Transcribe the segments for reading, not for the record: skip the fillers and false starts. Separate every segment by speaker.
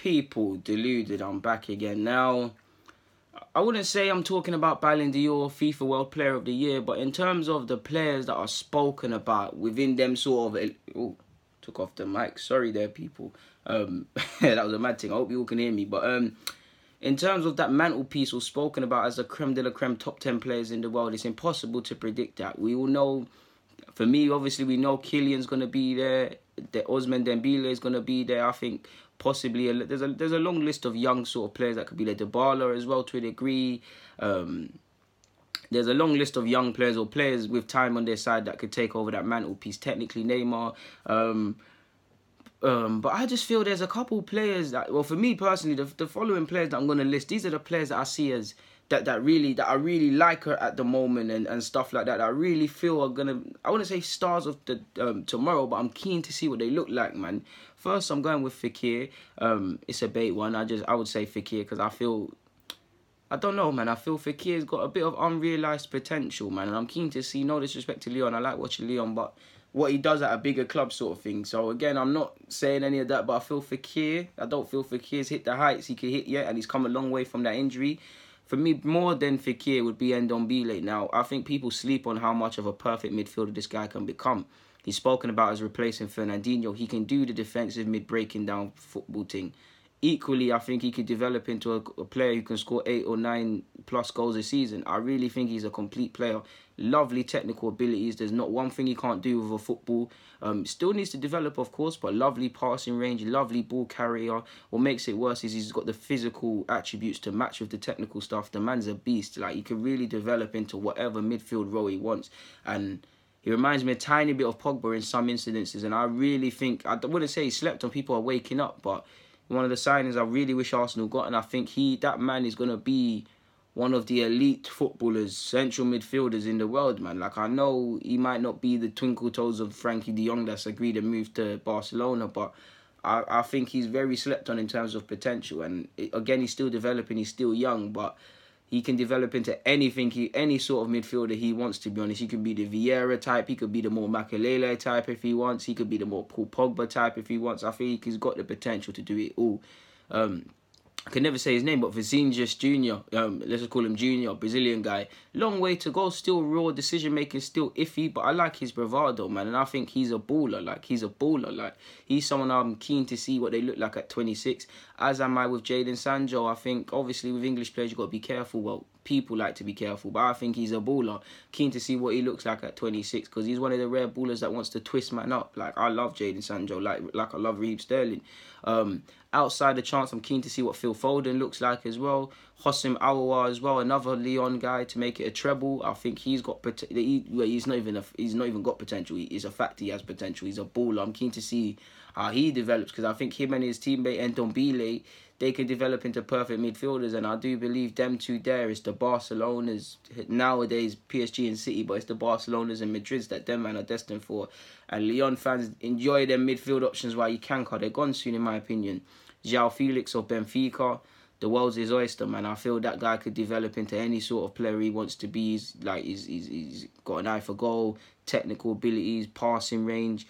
Speaker 1: People deluded, I'm back again. Now, I wouldn't say I'm talking about Ballon d'Or, FIFA World Player of the Year, but in terms of the players that are spoken about within them sort of... Oh, took off the mic. Sorry there, people. That was a mad thing. I hope you all can hear me. But in terms of that mantelpiece was spoken about as the creme de la creme top 10 players in the world, it's impossible to predict that. We all know, for me, obviously, we know Kylian's going to be there. Ousmane Dembele is going to be there. I think possibly there's a long list of young sort of players that could be there. Dybala as well to a degree. There's a long list of young players or players with time on their side that could take over that mantelpiece. Technically, Neymar. But I just feel there's a couple players that, well, for me personally, the following players that I'm going to list, these are the players that I see as that I really like her at the moment and stuff like that. I really feel are gonna, I wouldn't say stars of the tomorrow, but I'm keen to see what they look like, man. First, I'm going with Fekir. It's a bait one. I would say Fekir because I don't know, man. I feel Fekir's got a bit of unrealised potential, man, and I'm keen to see. No disrespect to Leon, I like watching Leon, but what he does at a bigger club sort of thing. So again, I'm not saying any of that, but I feel Fekir. I don't feel Fekir's hit the heights he could hit yet, and he's come a long way from that injury. For me, more than Fekir would be Ndombele. Now, I think people sleep on how much of a perfect midfielder this guy can become. He's spoken about as replacing Fernandinho. He can do the defensive mid-breaking down football thing. Equally, I think he could develop into a player who can score 8 or 9 plus goals a season. I really think he's a complete player. Lovely technical abilities. There's not one thing he can't do with a football. Still needs to develop, of course, but lovely passing range, lovely ball carrier. What makes it worse is he's got the physical attributes to match with the technical stuff. The man's a beast. Like, he can really develop into whatever midfield role he wants. And he reminds me a tiny bit of Pogba in some incidences. And I really think, I wouldn't say he slept on, people are waking up, but one of the signings I really wish Arsenal got, and I think that man is going to be one of the elite footballers, central midfielders in the world, man. Like, I know he might not be the twinkle toes of Frankie de Jong that's agreed to move to Barcelona, but I think he's very slept on in terms of potential. And again, he's still developing, he's still young, but he can develop into anything, any sort of midfielder he wants, to be honest. He could be the Vieira type, he could be the more Makelele type if he wants, he could be the more Paul Pogba type if he wants. I think he's got the potential to do it all. I can never say his name, but Vinicius Junior, let's just call him Junior, Brazilian guy. Long way to go, still raw, decision-making still iffy, but I like his bravado, man, and I think he's a baller. Like, he's someone I'm keen to see what they look like at 26, as am I with Jadon Sancho. I think, obviously, with English players, you've got to be careful. Well, people like to be careful, but I think he's a baller. Keen to see what he looks like at 26, because he's one of the rare ballers that wants to twist man up. Like, I love Jadon Sancho, like I love Raheem Sterling. Outside the chance, I'm keen to see what Phil Foden looks like as well. Hossim Aouar as well, another Lyon guy to make it a treble. I think he's got he's not even got potential. It's a fact he has potential. He's a baller. I'm keen to see how he develops, because I think him and his teammate Ndombele, they can develop into perfect midfielders, and I do believe them two there is the Barcelonas nowadays, PSG and City, but it's the Barcelonas and Madrids that them man are destined for. And Lyon fans, enjoy their midfield options while you can, cause they're gone soon, in my opinion. João Felix of Benfica, the world's his oyster, man. I feel that guy could develop into any sort of player he wants to be. He's got an eye for goal, technical abilities, passing range,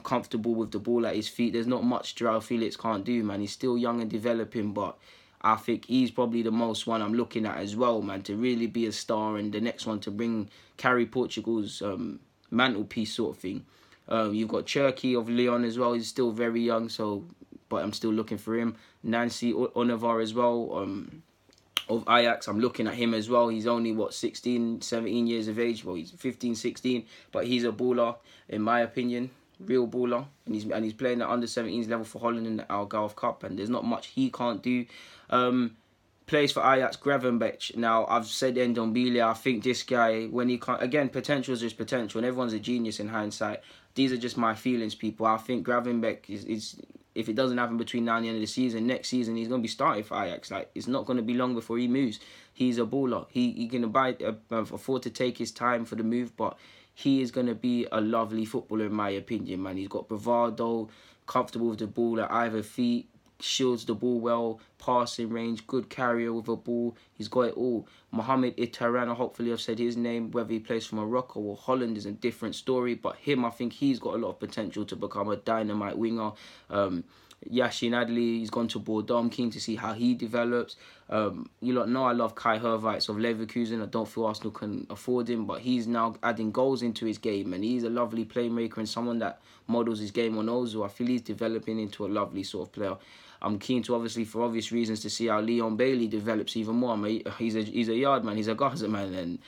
Speaker 1: comfortable with the ball at his feet. There's not much João Felix can't do, man. He's still young and developing, but I think he's probably the most one I'm looking at as well, man, to really be a star and the next one to carry Portugal's mantelpiece sort of thing. You've got Cherki of Lyon as well. He's still very young, but I'm still looking for him. Nancy Onavar as well, of Ajax. I'm looking at him as well. He's only, 16, 17 years of age. Well, he's 15, 16, but he's a baller, in my opinion. Real baller. And he's playing at under-17s level for Holland in the Algarve Cup, and there's not much he can't do. Plays for Ajax, Gravenberch. Now, I've said Ndombele. I think this guy, when he can't... Again, potential is just potential, and everyone's a genius in hindsight. These are just my feelings, people. I think Gravenberch is if it doesn't happen between now and the end of the season, next season he's going to be starting for Ajax. Like, it's not going to be long before he moves. He's a baller. He can afford to take his time for the move, but he is going to be a lovely footballer, in my opinion, man. He's got bravado, comfortable with the ball at either feet, shields the ball well, passing range, good carrier with a ball. He's got it all. Mohamed Itarana, hopefully I've said his name, whether he plays for Morocco or Holland is a different story, but him, I think he's got a lot of potential to become a dynamite winger. Yashin Adli, he's gone to Bordeaux. I'm keen to see how he develops. You lot know I love Kai Havertz of Leverkusen. I don't feel Arsenal can afford him, but he's now adding goals into his game, and he's a lovely playmaker and someone that models his game on Ozil. I feel he's developing into a lovely sort of player. I'm keen to, obviously, for obvious reasons, to see how Leon Bailey develops even more. He's a yard man, he's a Gaza man, and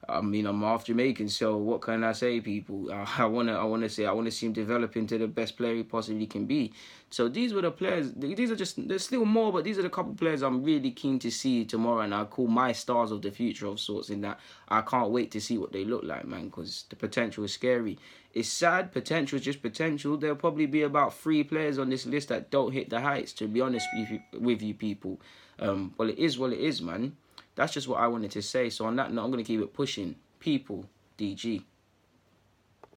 Speaker 1: I mean, I'm half Jamaican, so what can I say, people? I wanna see him develop into the best player he possibly can be. So these were the players. These are just, there's still more, but these are the couple players I'm really keen to see tomorrow, and I call my stars of the future of sorts. In that, I can't wait to see what they look like, man, because the potential is scary. It's sad. Potential is just potential. There'll probably be about 3 players on this list that don't hit the heights. To be honest with you people, well, it is what it is, man. That's just what I wanted to say. So on that note, I'm going to keep it pushing. People, DG.